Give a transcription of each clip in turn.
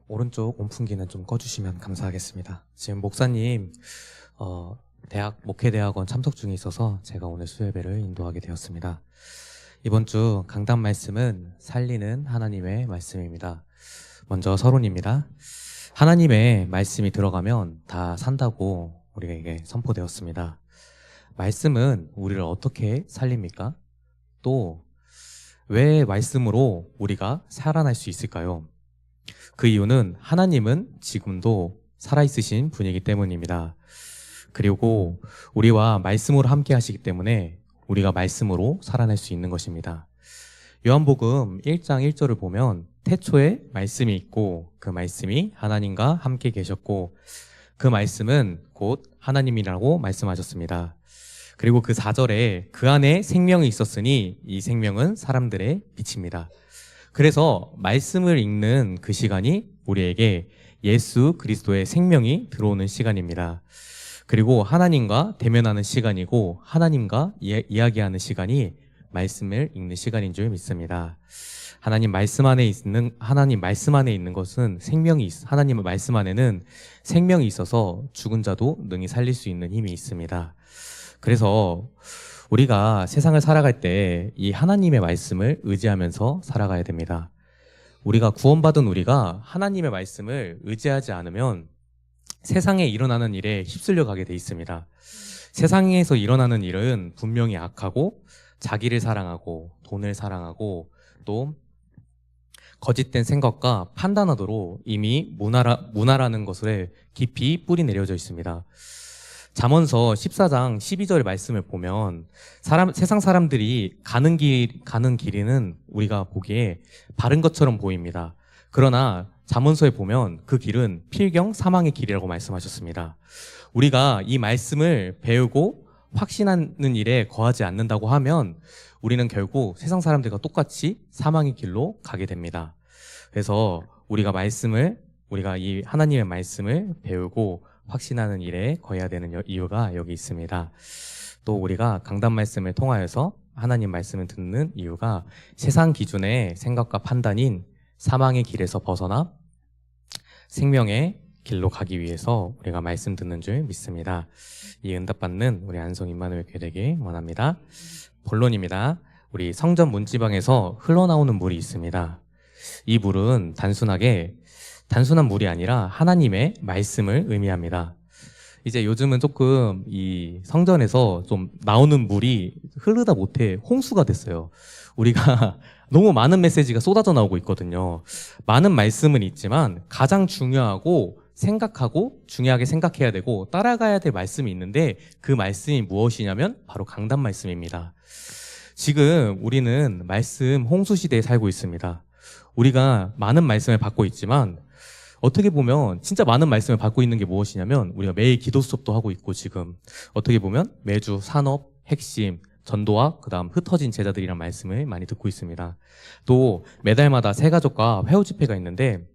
오른쪽 온풍기는 좀 꺼주시면 감사하겠습니다. 지금 목사님 대학 목회대학원 참석 중에 있어서 제가 오늘 수예배를 인도하게 되었습니다. 이번 주 강단 말씀은 살리는 하나님의 말씀입니다. 먼저 서론입니다. 하나님의 말씀이 들어가면 다 산다고 우리에게 선포되었습니다. 말씀은 우리를 어떻게 살립니까? 또 왜 말씀으로 우리가 살아날 수 있을까요? 그 이유는 하나님은 지금도 살아있으신 분이기 때문입니다. 그리고 우리와 말씀으로 함께 하시기 때문에 우리가 말씀으로 살아날 수 있는 것입니다. 요한복음 1장 1절을 보면 태초에 말씀이 있고 그 말씀이 하나님과 함께 계셨고 그 말씀은 곧 하나님이라고 말씀하셨습니다. 그리고 그 4절에 그 안에 생명이 있었으니 이 생명은 사람들의 빛입니다. 그래서 말씀을 읽는 그 시간이 우리에게 예수 그리스도의 생명이 들어오는 시간입니다. 그리고 하나님과 대면하는 시간이고 하나님과 이야기하는 시간이 말씀을 읽는 시간인 줄 믿습니다. 하나님 말씀 안에 있는 것은 하나님의 말씀 안에는 생명이 있어서 죽은 자도 능히 살릴 수 있는 힘이 있습니다. 그래서 우리가 세상을 살아갈 때 이 하나님의 말씀을 의지하면서 살아가야 됩니다. 우리가 구원받은 우리가 하나님의 말씀을 의지하지 않으면 세상에 일어나는 일에 휩쓸려 가게 돼 있습니다. 세상에서 일어나는 일은 분명히 악하고 자기를 사랑하고 돈을 사랑하고 또 거짓된 생각과 판단하도록 이미 문화라는 것에 깊이 뿌리 내려져 있습니다. 잠언서 14장 12절 말씀을 보면 세상 사람들이 가는 길에는 우리가 보기에 바른 것처럼 보입니다. 그러나 잠언서에 보면 그 길은 필경 사망의 길이라고 말씀하셨습니다. 우리가 이 말씀을 배우고 확신하는 일에 거하지 않는다고 하면 우리는 결국 세상 사람들과 똑같이 사망의 길로 가게 됩니다. 그래서 우리가 이 하나님의 말씀을 배우고 확신하는 일에 거해야 되는 이유가 여기 있습니다. 또 우리가 강단 말씀을 통하여서 하나님 말씀을 듣는 이유가 세상 기준의 생각과 판단인 사망의 길에서 벗어나 생명의 길로 가기 위해서 우리가 말씀 듣는 줄 믿습니다. 이 응답받는 우리 안성 임마누엘 교회 되길 원합니다. 본론입니다. 우리 성전 문지방에서 흘러나오는 물이 있습니다. 이 물은 단순한 물이 아니라 하나님의 말씀을 의미합니다. 이제 요즘은 조금 이 성전에서 좀 나오는 물이 흐르다 못해 홍수가 됐어요. 우리가 너무 많은 메시지가 쏟아져 나오고 있거든요. 많은 말씀은 있지만 가장 중요하고 중요하게 생각해야 되고 따라가야 될 말씀이 있는데 그 말씀이 무엇이냐면 바로 강단 말씀입니다. 지금 우리는 말씀 홍수 시대에 살고 있습니다. 우리가 많은 말씀을 받고 있지만 어떻게 보면 진짜 많은 말씀을 받고 있는 게 무엇이냐면 우리가 매일 기도 수업도 하고 있고 지금 어떻게 보면 매주 산업, 핵심, 전도와 그다음 흩어진 제자들이란 말씀을 많이 듣고 있습니다. 또 매달마다 새가족과 회우 집회가 있는데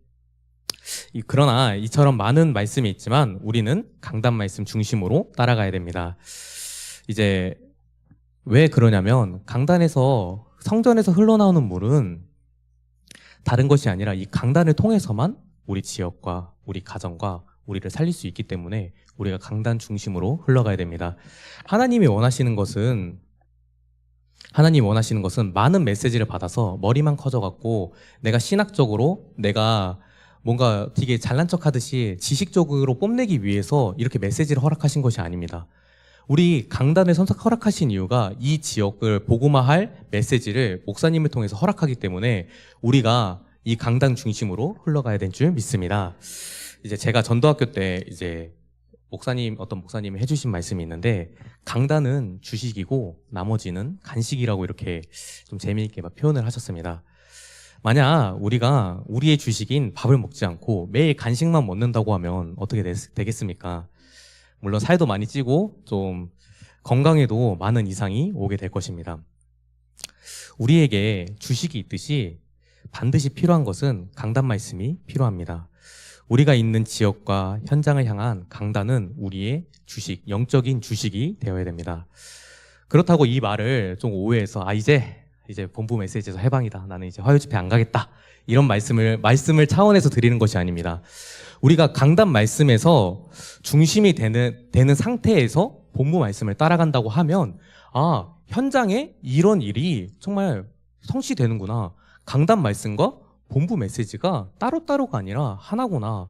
그러나 이처럼 많은 말씀이 있지만 우리는 강단 말씀 중심으로 따라가야 됩니다. 이제 왜 그러냐면 성전에서 흘러나오는 물은 다른 것이 아니라 이 강단을 통해서만 우리 지역과 우리 가정과 우리를 살릴 수 있기 때문에 우리가 강단 중심으로 흘러가야 됩니다. 하나님이 원하시는 것은 많은 메시지를 받아서 머리만 커져갖고 내가 신학적으로 내가 뭔가 되게 잘난 척하듯이 지식적으로 뽐내기 위해서 이렇게 메시지를 허락하신 것이 아닙니다. 우리 강단을 허락하신 이유가 이 지역을 복음화할 메시지를 목사님을 통해서 허락하기 때문에 우리가 이 강단 중심으로 흘러가야 될 줄 믿습니다. 이제 제가 전도학교 때 어떤 목사님이 해주신 말씀이 있는데 강단은 주식이고 나머지는 간식이라고 이렇게 좀 재미있게 표현을 하셨습니다. 만약 우리가 우리의 주식인 밥을 먹지 않고 매일 간식만 먹는다고 하면 어떻게 되겠습니까? 물론 살도 많이 찌고 좀 건강에도 많은 이상이 오게 될 것입니다. 우리에게 주식이 있듯이 반드시 필요한 것은 강단 말씀이 필요합니다. 우리가 있는 지역과 현장을 향한 강단은 우리의 영적인 주식이 되어야 됩니다. 그렇다고 이 말을 좀 오해해서 이제 이제 본부 메시지에서 해방이다. 나는 이제 화요 집회 안 가겠다. 이런 말씀을 차원에서 드리는 것이 아닙니다. 우리가 강단 말씀에서 중심이 되는 상태에서 본부 말씀을 따라간다고 하면, 아, 현장에 이런 일이 정말 성취되는구나. 강단 말씀과 본부 메시지가 따로따로가 아니라 하나구나.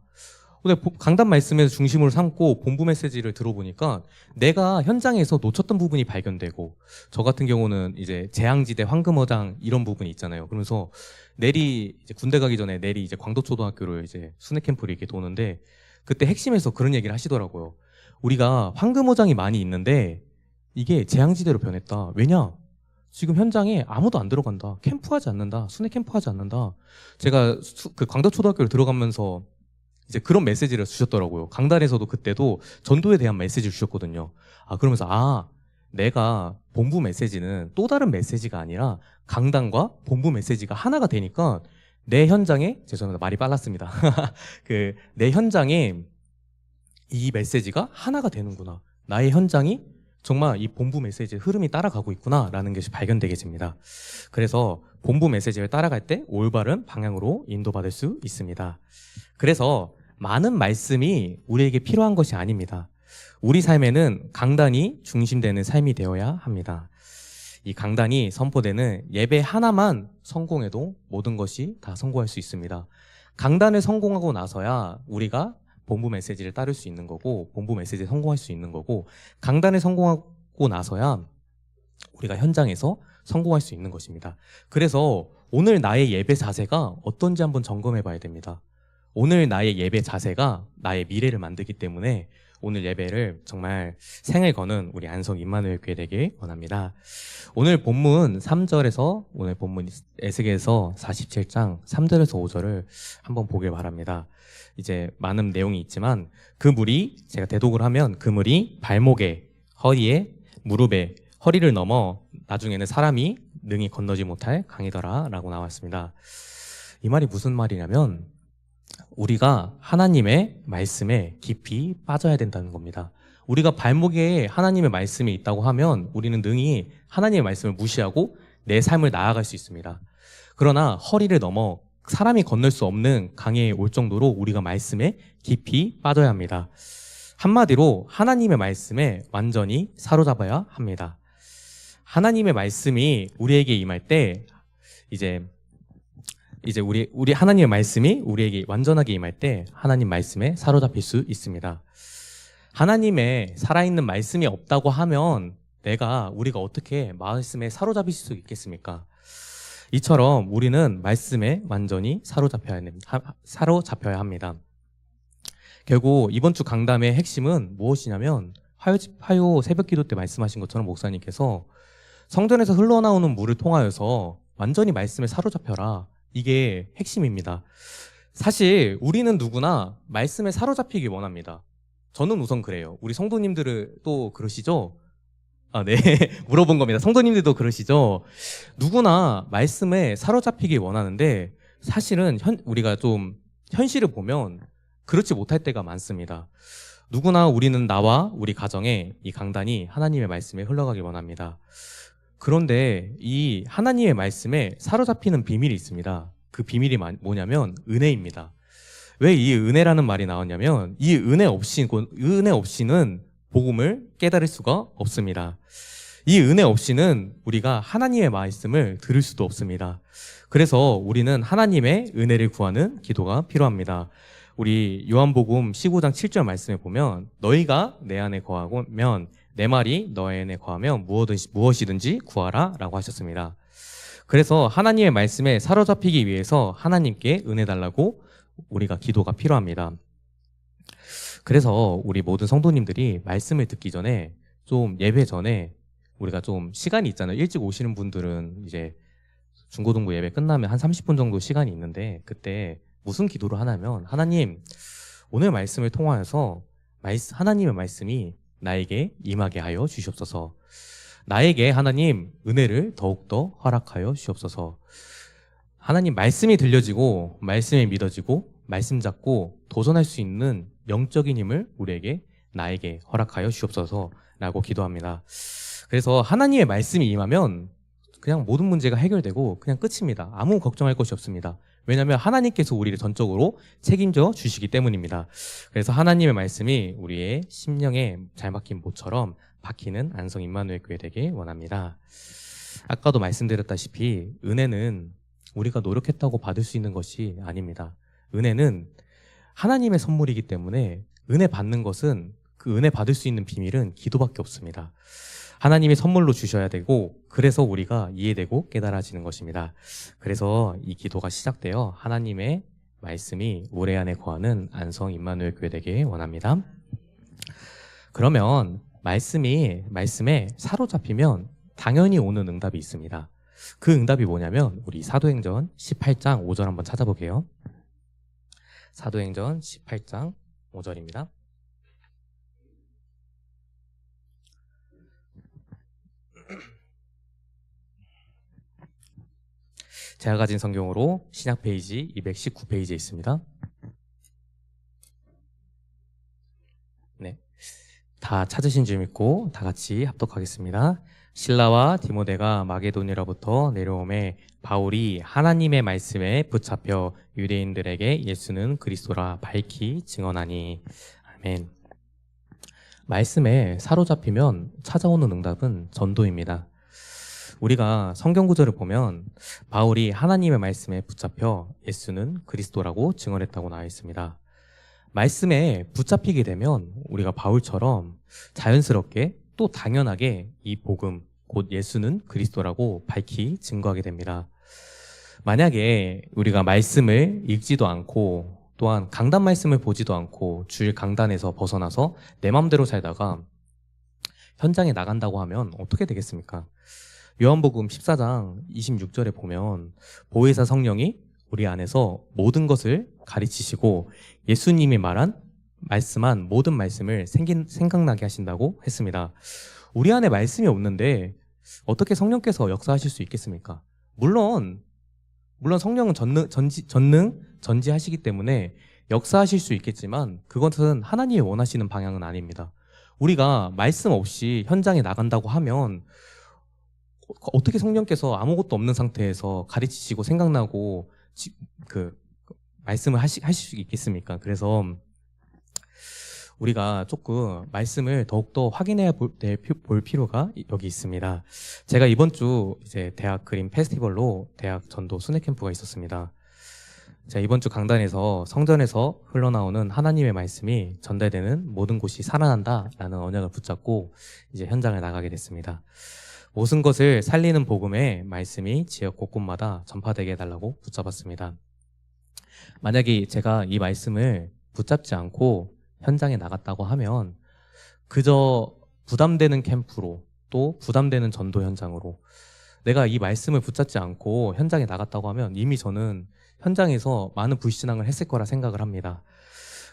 근데 강단 말씀에서 중심으로 삼고 본부 메시지를 들어보니까 내가 현장에서 놓쳤던 부분이 발견되고, 저 같은 경우는 이제 재앙지대 황금어장 이런 부분이 있잖아요. 그러면서 내리 이제 군대 가기 전에 내리 이제 광도초등학교를 이제 순회 캠프를 이렇게 도는데, 그때 핵심에서 그런 얘기를 하시더라고요. 우리가 황금어장이 많이 있는데 이게 재앙지대로 변했다. 왜냐? 지금 현장에 아무도 안 들어간다. 캠프하지 않는다. 순회 캠프하지 않는다. 제가 그 광도초등학교를 들어가면서 이제 그런 메시지를 주셨더라고요. 강단에서도 그때도 전도에 대한 메시지를 주셨거든요. 아, 그러면서 내가 본부 메시지는 또 다른 메시지가 아니라 강단과 본부 메시지가 하나가 되니까 내 현장에, 죄송합니다. 말이 빨랐습니다. 내 현장에 이 메시지가 하나가 되는구나. 나의 현장이 정말 이 본부 메시지의 흐름이 따라가고 있구나라는 것이 발견되게 됩니다. 그래서 본부 메시지를 따라갈 때 올바른 방향으로 인도받을 수 있습니다. 그래서 많은 말씀이 우리에게 필요한 것이 아닙니다. 우리 삶에는 강단이 중심되는 삶이 되어야 합니다. 이 강단이 선포되는 예배 하나만 성공해도 모든 것이 다 성공할 수 있습니다. 강단을 성공하고 나서야 우리가 본부 메시지를 따를 수 있는 거고, 본부 메시지에 성공할 수 있는 거고, 강단을 성공하고 나서야 우리가 현장에서 성공할 수 있는 것입니다. 그래서 오늘 나의 예배 자세가 어떤지 한번 점검해 봐야 됩니다. 오늘 나의 예배 자세가 나의 미래를 만들기 때문에 오늘 예배를 정말 생을 거는 우리 안성 임마누엘 교회 되길 원합니다. 오늘 본문 3절에서 오늘 본문 에스겔서 47장 3절에서 5절을 한번 보길 바랍니다. 이제 많은 내용이 있지만 그 물이, 제가 대독을 하면 그 물이 발목에, 허리에, 무릎에, 허리를 넘어 나중에는 사람이 능히 건너지 못할 강이더라 라고 나왔습니다. 이 말이 무슨 말이냐면 우리가 하나님의 말씀에 깊이 빠져야 된다는 겁니다. 우리가 발목에 하나님의 말씀이 있다고 하면 우리는 능히 하나님의 말씀을 무시하고 내 삶을 나아갈 수 있습니다. 그러나 허리를 넘어 사람이 건널 수 없는 강에 올 정도로 우리가 말씀에 깊이 빠져야 합니다. 한마디로 하나님의 말씀에 완전히 사로잡아야 합니다. 하나님의 말씀이 우리에게 임할 때 이제 우리 하나님의 말씀이 우리에게 완전하게 임할 때 하나님 말씀에 사로잡힐 수 있습니다. 하나님의 살아있는 말씀이 없다고 하면 우리가 어떻게 말씀에 사로잡힐 수 있겠습니까? 이처럼 우리는 말씀에 완전히 사로잡혀야 합니다. 결국 이번 주 강담의 핵심은 무엇이냐면 화요 새벽 기도 때 말씀하신 것처럼 목사님께서 성전에서 흘러나오는 물을 통하여서 완전히 말씀에 사로잡혀라. 이게 핵심입니다. 사실 우리는 누구나 말씀에 사로잡히기 원합니다. 저는 우선 그래요. 우리 성도님들은 또 그러시죠? 네. 물어본 겁니다. 성도님들도 그러시죠? 누구나 말씀에 사로잡히기 원하는데 사실은 우리가 좀 현실을 보면 그렇지 못할 때가 많습니다. 누구나 우리는 나와 우리 가정에 이 강단이 하나님의 말씀에 흘러가길 원합니다. 그런데 이 하나님의 말씀에 사로잡히는 비밀이 있습니다. 그 비밀이 뭐냐면 은혜입니다. 왜 이 은혜라는 말이 나왔냐면 이 은혜 없이는 복음을 깨달을 수가 없습니다. 이 은혜 없이는 우리가 하나님의 말씀을 들을 수도 없습니다. 그래서 우리는 하나님의 은혜를 구하는 기도가 필요합니다. 우리 요한복음 15장 7절 말씀에 보면 너희가 내 안에 거하면 내 말이 너희 안에 거하면 무엇이든지 구하라 라고 하셨습니다. 그래서 하나님의 말씀에 사로잡히기 위해서 하나님께 은혜 달라고 우리가 기도가 필요합니다. 그래서 우리 모든 성도님들이 말씀을 듣기 전에 좀 예배 전에 우리가 좀 시간이 있잖아요. 일찍 오시는 분들은 이제 중고등부 예배 끝나면 한 30분 정도 시간이 있는데 그때 무슨 기도를 하냐면 하나님 오늘 말씀을 통하여서 하나님의 말씀이 나에게 임하게 하여 주시옵소서. 나에게 하나님 은혜를 더욱더 허락하여 주시옵소서. 하나님 말씀이 들려지고 말씀이 믿어지고 말씀 잡고 도전할 수 있는 영적인 힘을 나에게 허락하여 주시옵소서 라고 기도합니다. 그래서 하나님의 말씀이 임하면 그냥 모든 문제가 해결되고 그냥 끝입니다. 아무 걱정할 것이 없습니다. 왜냐하면 하나님께서 우리를 전적으로 책임져 주시기 때문입니다. 그래서 하나님의 말씀이 우리의 심령에 잘 박힌 못처럼 박히는 안성 임마누엘 교회 되길 원합니다. 아까도 말씀드렸다시피 은혜는 우리가 노력했다고 받을 수 있는 것이 아닙니다. 은혜는 하나님의 선물이기 때문에 은혜 받는 것은 그 은혜 받을 수 있는 비밀은 기도밖에 없습니다. 하나님이 선물로 주셔야 되고 그래서 우리가 이해되고 깨달아지는 것입니다. 그래서 이 기도가 시작되어 하나님의 말씀이 우리 안에 거하는 안성 임마누엘 교회 되길 원합니다. 그러면 말씀에 사로잡히면 당연히 오는 응답이 있습니다. 그 응답이 뭐냐면 우리 사도행전 18장 5절 한번 찾아볼게요. 사도행전 18장 5절입니다. 제가 가진 성경으로 신약 페이지 219페이지에 있습니다. 네, 다 찾으신 줄 믿고 다 같이 합독하겠습니다. 실라와 디모데가 마게도니아로부터 내려오매 바울이 하나님의 말씀에 붙잡혀 유대인들에게 예수는 그리스도라 밝히 증언하니. 아멘. 말씀에 사로잡히면 찾아오는 응답은 전도입니다. 우리가 성경 구절을 보면 바울이 하나님의 말씀에 붙잡혀 예수는 그리스도라고 증언했다고 나와 있습니다. 말씀에 붙잡히게 되면 우리가 바울처럼 자연스럽게 또 당연하게 이 복음, 곧 예수는 그리스도라고 밝히 증거하게 됩니다. 만약에 우리가 말씀을 읽지도 않고 또한 강단 말씀을 보지도 않고 주일 강단에서 벗어나서 내 마음대로 살다가 현장에 나간다고 하면 어떻게 되겠습니까? 요한복음 14장 26절에 보면 보혜사 성령이 우리 안에서 모든 것을 가르치시고 예수님이 말씀한 모든 말씀을 생각나게 하신다고 했습니다. 우리 안에 말씀이 없는데 어떻게 성령께서 역사하실 수 있겠습니까? 물론 성령은 전지하시기 때문에 역사하실 수 있겠지만 그것은 하나님이 원하시는 방향은 아닙니다. 우리가 말씀 없이 현장에 나간다고 하면 어떻게 성령께서 아무것도 없는 상태에서 가르치시고 생각나고 말씀을 하실 수 있겠습니까? 그래서 우리가 조금 말씀을 더욱더 확인해 볼 필요가 여기 있습니다. 제가 이번 주 이제 대학 그림 페스티벌로 대학 전도 순회 캠프가 있었습니다. 제가 이번 주 강단에서 성전에서 흘러나오는 하나님의 말씀이 전달되는 모든 곳이 살아난다라는 언약을 붙잡고 이제 현장을 나가게 됐습니다. 모든 것을 살리는 복음의 말씀이 지역 곳곳마다 전파되게 해달라고 붙잡았습니다. 만약에 제가 이 말씀을 붙잡지 않고 현장에 나갔다고 하면 그저 부담되는 캠프로 또 부담되는 전도 현장으로 내가 이 말씀을 붙잡지 않고 현장에 나갔다고 하면 이미 저는 현장에서 많은 불신앙을 했을 거라 생각을 합니다.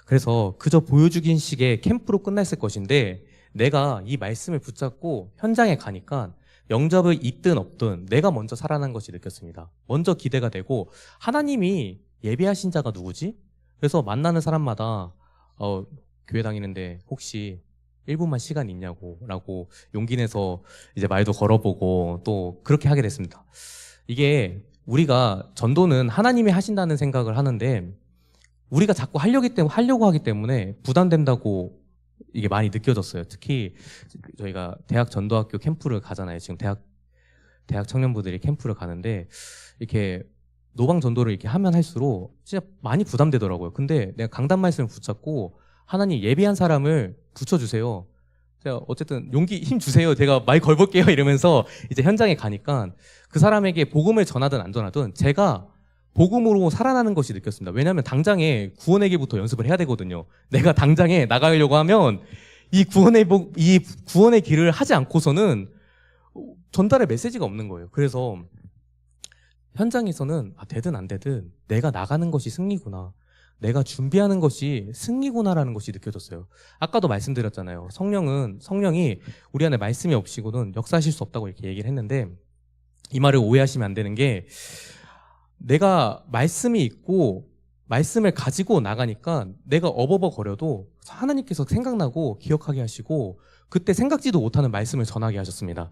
그래서 그저 보여주긴 식의 캠프로 끝났을 것인데 내가 이 말씀을 붙잡고 현장에 가니까 영접을 있든 없든 내가 먼저 살아난 것이 느꼈습니다. 먼저 기대가 되고 하나님이 예비하신 자가 누구지? 그래서 만나는 사람마다 교회 다니는데 혹시 1분만 시간 있냐고 라고 용기 내서 이제 말도 걸어보고 또 그렇게 하게 됐습니다. 이게 우리가 전도는 하나님이 하신다는 생각을 하는데 우리가 자꾸 하려고 하기 때문에 부담된다고 이게 많이 느껴졌어요. 특히 저희가 대학 전도학교 캠프를 가잖아요. 지금 대학 청년부들이 캠프를 가는데 이렇게 노방 전도를 이렇게 하면 할수록 진짜 많이 부담되더라고요. 근데 내가 강단 말씀을 붙잡고 하나님 예비한 사람을 붙여주세요. 제가 어쨌든 용기 힘 주세요. 제가 말 걸볼게요. 이러면서 이제 현장에 가니까 그 사람에게 복음을 전하든 안 전하든 제가 복음으로 살아나는 것이 느꼈습니다. 왜냐하면 당장에 구원의 길부터 연습을 해야 되거든요. 내가 당장에 나가려고 하면 이 구원의 길을 하지 않고서는 전달의 메시지가 없는 거예요. 그래서 현장에서는 되든 안 되든 내가 나가는 것이 승리구나. 내가 준비하는 것이 승리구나라는 것이 느껴졌어요. 아까도 말씀드렸잖아요. 성령이 우리 안에 말씀이 없이고는 역사하실 수 없다고 이렇게 얘기를 했는데 이 말을 오해하시면 안 되는 게 내가 말씀이 있고 말씀을 가지고 나가니까 내가 어버버거려도 하나님께서 생각나고 기억하게 하시고 그때 생각지도 못하는 말씀을 전하게 하셨습니다.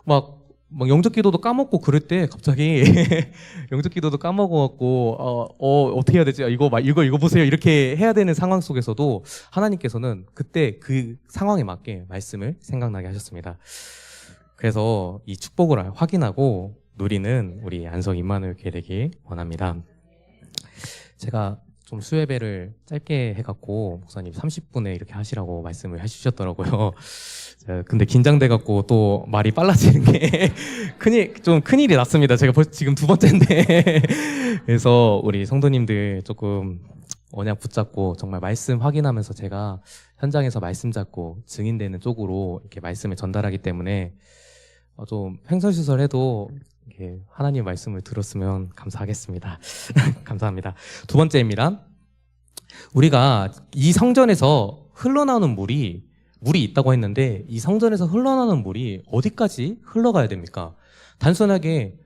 막 막 영적 기도도 까먹고 그럴 때 갑자기 영적 기도도 까먹어갖고 어떻게 해야 되지? 이거 보세요. 이렇게 해야 되는 상황 속에서도 하나님께서는 그때 그 상황에 맞게 말씀을 생각나게 하셨습니다. 그래서 이 축복을 확인하고 누리는 우리 안성 임마누엘 교회 되길 원합니다. 제가 좀 수예배를 짧게 해갖고 목사님 30분에 이렇게 하시라고 말씀을 해주셨더라고요. 근데 긴장돼갖고 또 말이 빨라지는 게 큰일이 났습니다. 제가 지금 두 번째인데. 그래서 우리 성도님들 조금 언약 붙잡고 정말 말씀 확인하면서 제가 현장에서 말씀 잡고 증인되는 쪽으로 이렇게 말씀을 전달하기 때문에 좀 횡설수설해도 이렇게 하나님 말씀을 들었으면 감사하겠습니다. 감사합니다. 두 번째입니다. 우리가 이 성전에서 흘러나오는 물이 있다고 했는데 이 성전에서 흘러나오는 물이 어디까지 흘러가야 됩니까? 단순하게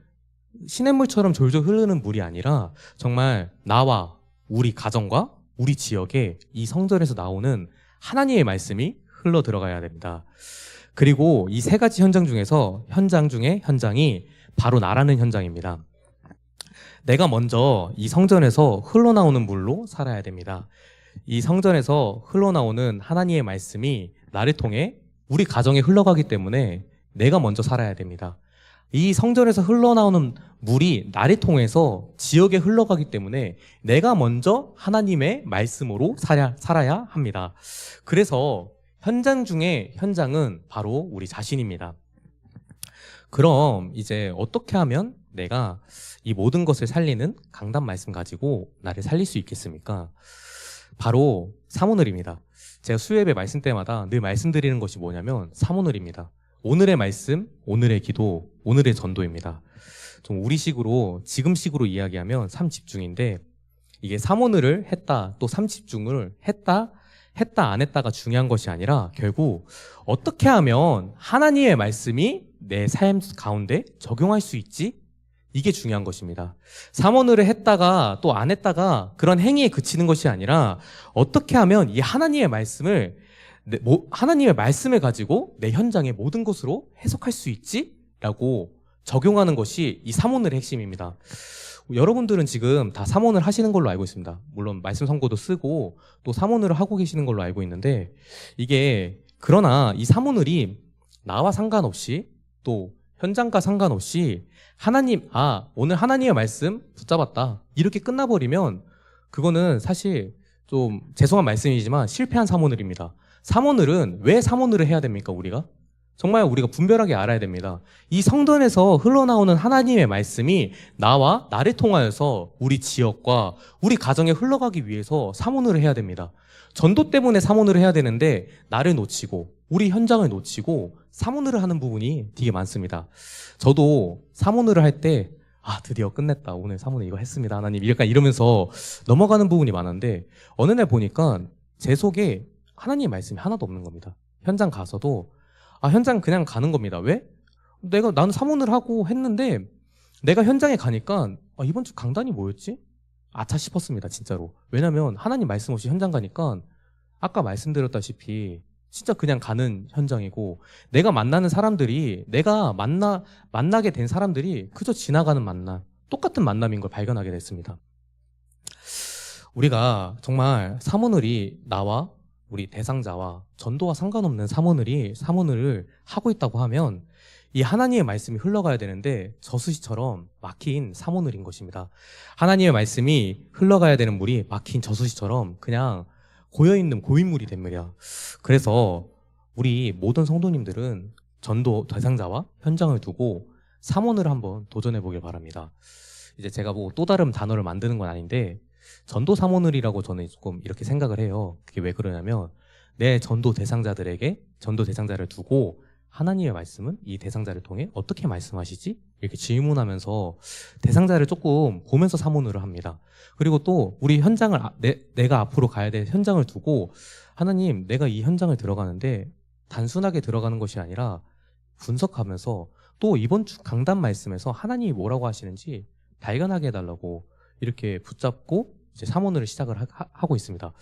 시냇물처럼 졸졸 흐르는 물이 아니라 정말 나와 우리 가정과 우리 지역에 이 성전에서 나오는 하나님의 말씀이 흘러 들어가야 됩니다. 그리고 이 세 가지 현장 중에서 현장 중에 현장이 바로 나라는 현장입니다. 내가 먼저 이 성전에서 흘러나오는 물로 살아야 됩니다. 이 성전에서 흘러나오는 하나님의 말씀이 나를 통해 우리 가정에 흘러가기 때문에 내가 먼저 살아야 됩니다. 이 성전에서 흘러나오는 물이 나를 통해서 지역에 흘러가기 때문에 내가 먼저 하나님의 말씀으로 살아야 합니다. 그래서 현장 중에 현장은 바로 우리 자신입니다. 그럼 이제 어떻게 하면 내가 이 모든 것을 살리는 강단 말씀 가지고 나를 살릴 수 있겠습니까? 바로 사모늘입니다. 제가 수요예배 말씀 때마다 늘 말씀드리는 것이 뭐냐면 사모늘입니다. 오늘의 말씀, 오늘의 기도, 오늘의 전도입니다. 좀 우리식으로 지금식으로 이야기하면 삼집중인데 이게 사모늘을 했다 또 삼집중을 했다 안 했다가 중요한 것이 아니라 결국 어떻게 하면 하나님의 말씀이 내 삶 가운데 적용할 수 있지? 이게 중요한 것입니다. 사모늘을 했다가 또 안 했다가 그런 행위에 그치는 것이 아니라 어떻게 하면 이 하나님의 말씀을 가지고 내 현장의 모든 것으로 해석할 수 있지? 라고 적용하는 것이 이 사모늘의 핵심입니다. 여러분들은 지금 다 사모늘 하시는 걸로 알고 있습니다. 물론 말씀 선고도 쓰고 또 사모늘을 하고 계시는 걸로 알고 있는데 그러나 이 사모늘이 나와 상관없이 또 현장과 상관없이 오늘 하나님의 말씀 붙잡았다 이렇게 끝나버리면 그거는 사실 좀 죄송한 말씀이지만 실패한 사모늘입니다. 사모늘은 왜 사모늘을 해야 됩니까? 정말 우리가 분별하게 알아야 됩니다. 이 성전에서 흘러나오는 하나님의 말씀이 나를 통하여서 우리 지역과 우리 가정에 흘러가기 위해서 사모늘을 해야 됩니다. 전도 때문에 사모늘을 해야 되는데 나를 놓치고 우리 현장을 놓치고 사모늘을 하는 부분이 되게 많습니다. 저도 사모늘을 할 때 드디어 끝냈다. 오늘 사모늘 이거 했습니다. 하나님 약간 이러면서 넘어가는 부분이 많은데 어느 날 보니까 제 속에 하나님의 말씀이 하나도 없는 겁니다. 현장 가서도 현장 그냥 가는 겁니다. 왜? 나는 사모늘 하고 했는데 내가 현장에 가니까 이번 주 강단이 뭐였지? 아차 싶었습니다. 진짜로. 왜냐면 하나님 말씀 없이 현장 가니까 아까 말씀드렸다시피 진짜 그냥 가는 현장이고 내가 만나는 사람들이 내가 만나게 된 사람들이 그저 지나가는 만남, 똑같은 만남인 걸 발견하게 됐습니다. 우리가 정말 사모늘이 나와 우리 대상자와 전도와 상관없는 사모늘을 하고 있다고 하면 이 하나님의 말씀이 흘러가야 되는데 저수지처럼 막힌 사모늘인 것입니다. 하나님의 말씀이 흘러가야 되는 물이 막힌 저수지처럼 그냥 고여있는 고인물이 됩니다. 그래서 우리 모든 성도님들은 전도 대상자와 현장을 두고 사모늘을 한번 도전해 보길 바랍니다. 이제 제가 또 다른 단어를 만드는 건 아닌데 전도 사모늘이라고 저는 조금 이렇게 생각을 해요. 그게 왜 그러냐면 내 전도 대상자를 두고 하나님의 말씀은 이 대상자를 통해 어떻게 말씀하시지? 이렇게 질문하면서 대상자를 조금 보면서 사모늘을 합니다. 그리고 또 우리 현장을 내가 앞으로 가야 될 현장을 두고 하나님 내가 이 현장을 들어가는데 단순하게 들어가는 것이 아니라 분석하면서 또 이번 주 강단 말씀에서 하나님이 뭐라고 하시는지 발견하게 해달라고 이렇게 붙잡고 이제 사모늘을 시작을 하고 있습니다.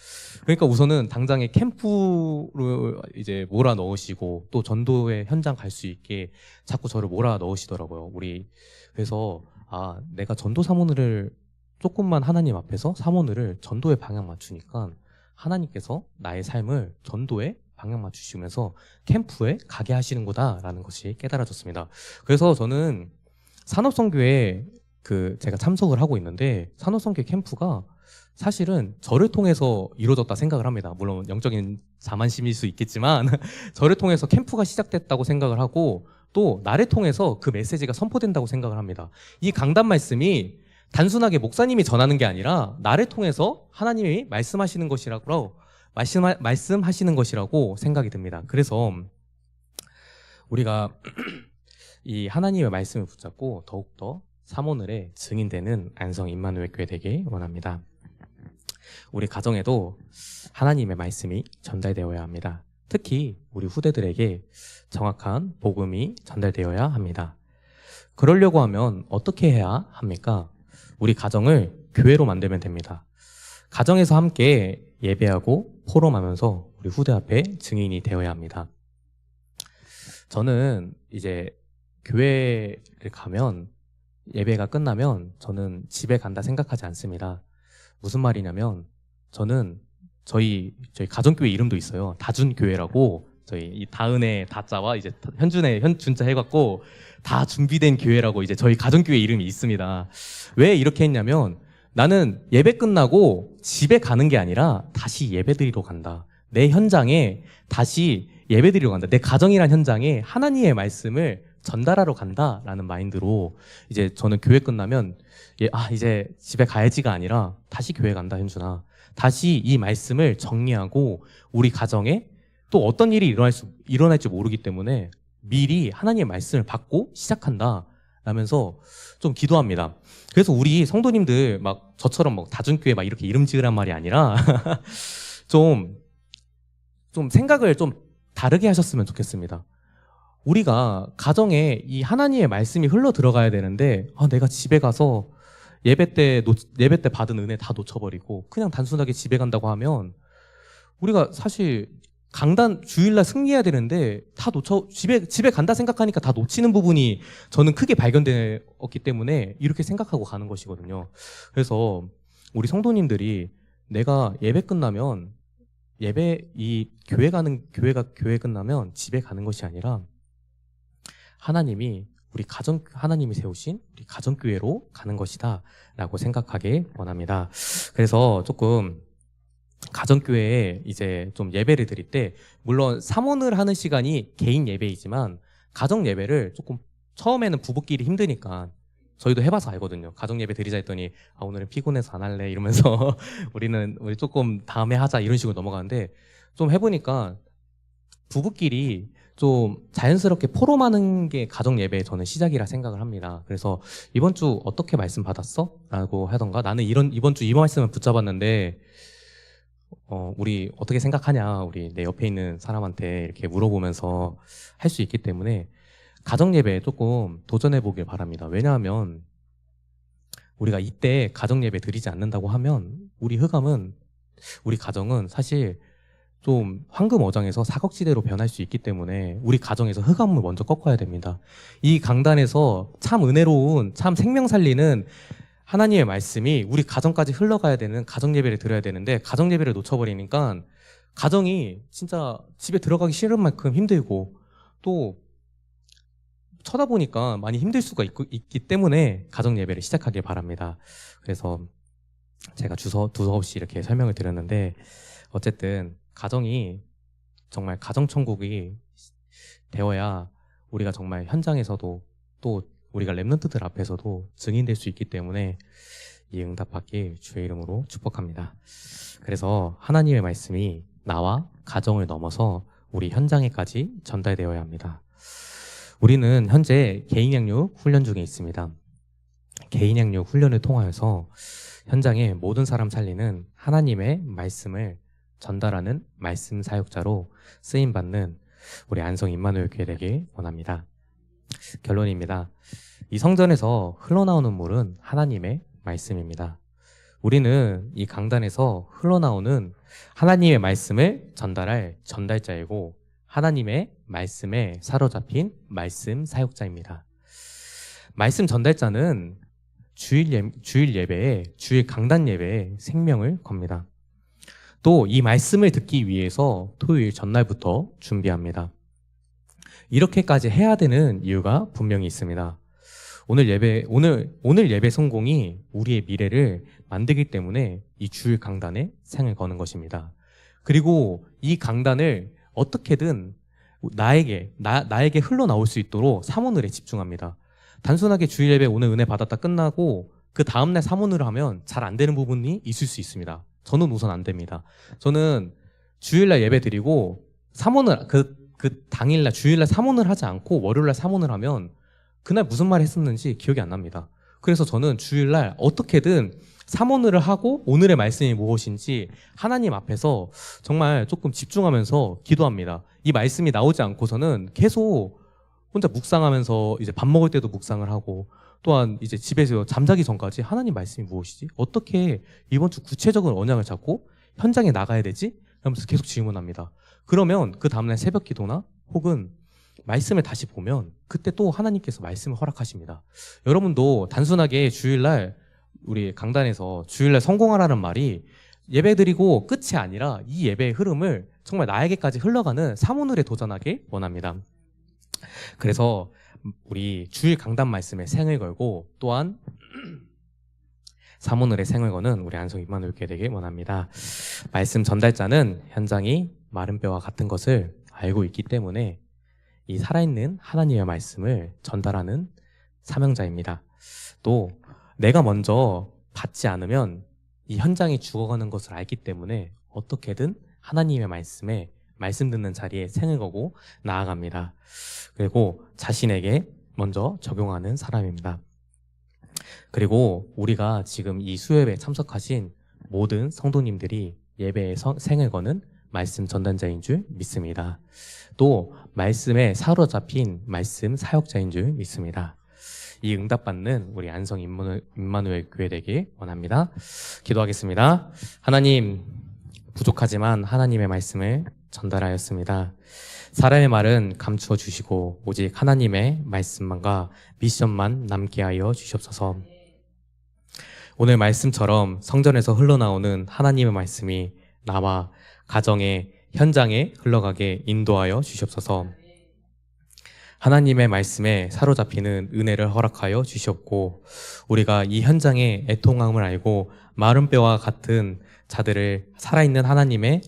그러니까 우선은 당장에 캠프를 이제 몰아 넣으시고 또 전도의 현장 갈 수 있게 자꾸 저를 몰아 넣으시더라고요. 그래서 내가 전도 사모늘을 조금만 하나님 앞에서 사모늘을 전도의 방향 맞추니까 하나님께서 나의 삶을 전도에 방향 맞추시면서 캠프에 가게 하시는구나라는 것이 깨달아졌습니다. 그래서 저는 산업선교에 제가 참석을 하고 있는데 산업선교 캠프가 사실은 저를 통해서 이루어졌다 생각을 합니다. 물론 영적인 자만심일 수 있겠지만 저를 통해서 캠프가 시작됐다고 생각을 하고 또 나를 통해서 그 메시지가 선포된다고 생각을 합니다. 이 강단 말씀이 단순하게 목사님이 전하는 게 아니라 나를 통해서 하나님이 말씀하시는 것이라고 생각이 듭니다. 그래서 우리가 이 하나님의 말씀을 붙잡고 더욱더 사모늘의 증인되는 안성 임마누엘 교회 되길 원합니다. 우리 가정에도 하나님의 말씀이 전달되어야 합니다. 특히 우리 후대들에게 정확한 복음이 전달되어야 합니다. 그러려고 하면 어떻게 해야 합니까? 우리 가정을 교회로 만들면 됩니다. 가정에서 함께 예배하고 포럼하면서 우리 후대 앞에 증인이 되어야 합니다. 저는 이제 교회를 가면 예배가 끝나면 저는 집에 간다 생각하지 않습니다. 무슨 말이냐면 저는 저희 가정교회 이름도 있어요. 다준교회라고 저희 이 다은의 다자와 이제 현준의 현준자 해갖고 다 준비된 교회라고 이제 저희 가정교회 이름이 있습니다. 왜 이렇게 했냐면 나는 예배 끝나고 집에 가는 게 아니라 다시 예배드리러 간다. 내 현장에 다시 예배드리러 간다. 내 가정이란 현장에 하나님의 말씀을 전달하러 간다라는 마인드로 이제 저는 교회 끝나면 이제 집에 가야지가 아니라 다시 교회 간다 현준아. 다시 이 말씀을 정리하고 우리 가정에 또 어떤 일이 일어날지 모르기 때문에 미리 하나님의 말씀을 받고 시작한다 라면서 좀 기도합니다. 그래서 우리 성도님들 막 저처럼 막 다준교회 막 이렇게 이름 지으란 말이 아니라 좀 생각을 좀 다르게 하셨으면 좋겠습니다. 우리가 가정에 이 하나님의 말씀이 흘러 들어가야 되는데 내가 집에 가서 예배 때 받은 은혜 다 놓쳐버리고 그냥 단순하게 집에 간다고 하면 우리가 사실 강단 주일날 승리해야 되는데 집에 간다 생각하니까 다 놓치는 부분이 저는 크게 발견되었기 때문에 이렇게 생각하고 가는 것이거든요. 그래서 우리 성도님들이 내가 예배 끝나면 교회 끝나면 집에 가는 것이 아니라 하나님이 하나님이 세우신 우리 가정교회로 가는 것이다 라고 생각하길 원합니다. 그래서 조금 가정교회에 이제 좀 예배를 드릴 때 물론 사모를 하는 시간이 개인 예배이지만 가정 예배를 조금 처음에는 부부끼리 힘드니까 저희도 해봐서 알거든요. 가정 예배 드리자 했더니 오늘은 피곤해서 안 할래 이러면서 우리 조금 다음에 하자 이런 식으로 넘어가는데 좀 해보니까 부부끼리 좀 자연스럽게 포럼하는 게 가정 예배의 저는 시작이라 생각을 합니다. 그래서 이번 주 어떻게 말씀 받았어? 라고 하던가 나는 이번 주 이 말씀을 붙잡았는데 우리 어떻게 생각하냐 우리 내 옆에 있는 사람한테 이렇게 물어보면서 할 수 있기 때문에 가정 예배에 조금 도전해 보길 바랍니다. 왜냐하면 우리가 이때 가정 예배 드리지 않는다고 하면 우리 가정은 사실 좀 황금 어장에서 사각지대로 변할 수 있기 때문에 우리 가정에서 흑암을 먼저 꺾어야 됩니다. 이 강단에서 참 은혜로운 참 생명 살리는 하나님의 말씀이 우리 가정까지 흘러가야 되는 가정 예배를 드려야 되는데 가정 예배를 놓쳐버리니까 가정이 진짜 집에 들어가기 싫은 만큼 힘들고 또 쳐다보니까 많이 힘들 수가 있기 때문에 가정 예배를 시작하길 바랍니다. 그래서 제가 두서없이 이렇게 설명을 드렸는데 어쨌든 가정이 정말 가정천국이 되어야 우리가 정말 현장에서도 또 우리가 랩런트들 앞에서도 증인될 수 있기 때문에 이 응답받기 주의 이름으로 축복합니다. 그래서 하나님의 말씀이 나와 가정을 넘어서 우리 현장에까지 전달되어야 합니다. 우리는 현재 개인 양육 훈련 중에 있습니다. 개인 양육 훈련을 통하여서 현장에 모든 사람 살리는 하나님의 말씀을 전달하는 말씀 사역자로 쓰임받는 우리 안성 임마누엘 교회 되길 원합니다. 결론입니다. 이 성전에서 흘러나오는 물은 하나님의 말씀입니다. 우리는 이 강단에서 흘러나오는 하나님의 말씀을 전달할 전달자이고 하나님의 말씀에 사로잡힌 말씀 사역자입니다. 말씀 전달자는 주일 예배에, 주일 강단 예배에 생명을 겁니다. 또 이 말씀을 듣기 위해서 토요일 전날부터 준비합니다. 이렇게까지 해야 되는 이유가 분명히 있습니다. 오늘 예배 성공이 우리의 미래를 만들기 때문에 이 주일 강단에 생을 거는 것입니다. 그리고 이 강단을 어떻게든 나에게 흘러나올 수 있도록 사모늘에 집중합니다. 단순하게 주일 예배 오늘 은혜 받았다 끝나고 그 다음날 사모늘을 하면 잘 안 되는 부분이 있을 수 있습니다. 저는 우선 안 됩니다. 저는 주일날 예배 드리고 사모늘 그 당일날 주일날 사모늘 하지 않고 월요일날 사모늘 하면 그날 무슨 말 했었는지 기억이 안 납니다. 그래서 저는 주일날 어떻게든 사모늘을 하고 오늘의 말씀이 무엇인지 하나님 앞에서 정말 조금 집중하면서 기도합니다. 이 말씀이 나오지 않고서는 계속 혼자 묵상하면서 이제 밥 먹을 때도 묵상을 하고 또한 이제 집에서 잠자기 전까지 하나님 말씀이 무엇이지? 어떻게 이번 주 구체적인 언약을 잡고 현장에 나가야 되지? 하면서 계속 질문합니다. 그러면 그 다음날 새벽 기도나 혹은 말씀을 다시 보면 그때 또 하나님께서 말씀을 허락하십니다. 여러분도 단순하게 주일날 우리 강단에서 주일날 성공하라는 말이 예배드리고 끝이 아니라 이 예배의 흐름을 정말 나에게까지 흘러가는 사모늘에 도전하길 원합니다. 그래서 우리 주일 강단 말씀에 생을 걸고 또한 사모늘에 생을 거는 우리 안성 임마누엘 되길 원합니다. 말씀 전달자는 현장이 마른 뼈와 같은 것을 알고 있기 때문에 이 살아있는 하나님의 말씀을 전달하는 사명자입니다. 또 내가 먼저 받지 않으면 이 현장이 죽어가는 것을 알기 때문에 어떻게든 하나님의 말씀에 말씀 듣는 자리에 생을 거고 나아갑니다. 그리고 자신에게 먼저 적용하는 사람입니다. 그리고 우리가 지금 이 수요예배에 참석하신 모든 성도님들이 예배에 생을 거는 말씀 전단자인 줄 믿습니다. 또 말씀에 사로잡힌 말씀 사역자인 줄 믿습니다. 이 응답받는 우리 안성 임마누엘 교회 되길 원합니다. 기도하겠습니다. 하나님, 부족하지만 하나님의 말씀을 전달하였습니다. 사람의 말은 감추어 주시고 오직 하나님의 말씀만과 미션만 남게 하여 주시옵소서. 오늘 말씀처럼 성전에서 흘러나오는 하나님의 말씀이 나와 가정의 현장에 흘러가게 인도하여 주시옵소서. 하나님의 말씀에 사로잡히는 은혜를 허락하여 주시옵고 우리가 이 현장의 애통함을 알고 마른 뼈와 같은 살아있는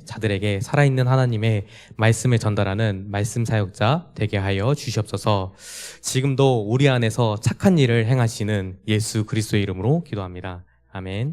자들에게 살아있는 하나님의 말씀을 전달하는 말씀 사역자 되게 하여 주시옵소서. 지금도 우리 안에서 착한 일을 행하시는 예수 그리스도의 이름으로 기도합니다. 아멘.